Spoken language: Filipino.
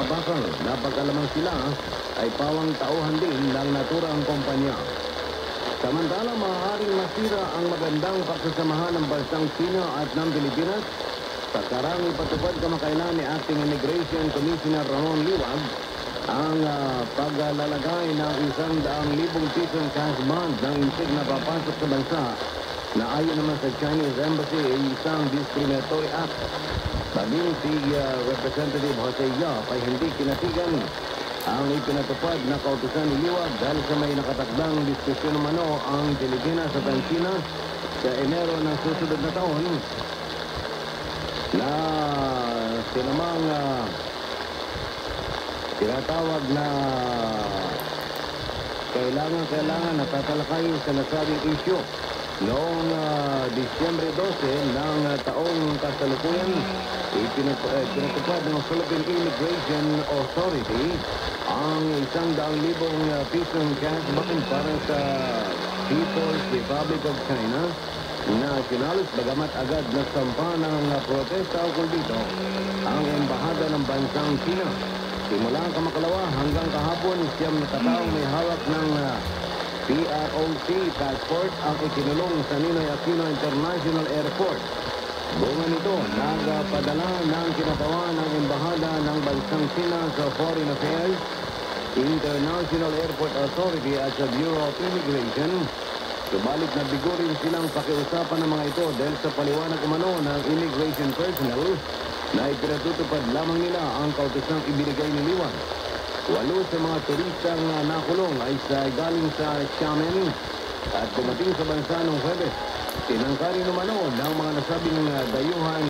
mga bakal na pagkalamang sila ay pawang tauhan din ng naturang kumpanya. Samantala, maaaring masira ang magandang pagsasamahan ng bansang China at ng Pilipinas sa karang ipatupad kamakailan ni Acting Immigration Commissioner Ramon Liwag ang paglalagay ng 100,000 pisong cash bond ng insig na papasok sa bansa na ayon naman sa Chinese Embassy ay isang discriminatory act. Baging si Representative Jose Yap ay hindi kinatigan ang ipinatupad na kautusan ni Liwag dahil sa may nakatakdang diskusyon umano ang Pilipinas at ang China sa Enero ng susunod na taon na sinamang tinatawag na kailangan na tatalakayin sa nasabing issue. Noong Disyembre 12 ng taong kasalukuyan, pinatupad ng Philippine Immigration Authority ang 100,000 pisong cash bond para sa People's Republic of China na sinalos bagamat agad nagsampa ng protesta ukol dito ang embahada ng bansang China. Simula kamakalawa hanggang kahapon, siyam na kataong may hawak ng PROC passport ang ikinulong sa Ninoy Aquino International Airport. Bunga nito, nagpadala ng kinatawa ng embahada ng bansang China sa Foreign Affairs, International Airport Authority at sa Bureau of Immigration. Subalit na bigo rin silang pakiusapan ng mga ito dahil sa paliwanag umano ng immigration personnel na ipinatutupad lamang nila ang kautusang ibinigay ni Liwag. 8 sa mga turistang nakulong ay galing sa Xiamen at dumating sa bansa noong Huwebes. Tinangkari naman ng mga nasabing dayuhan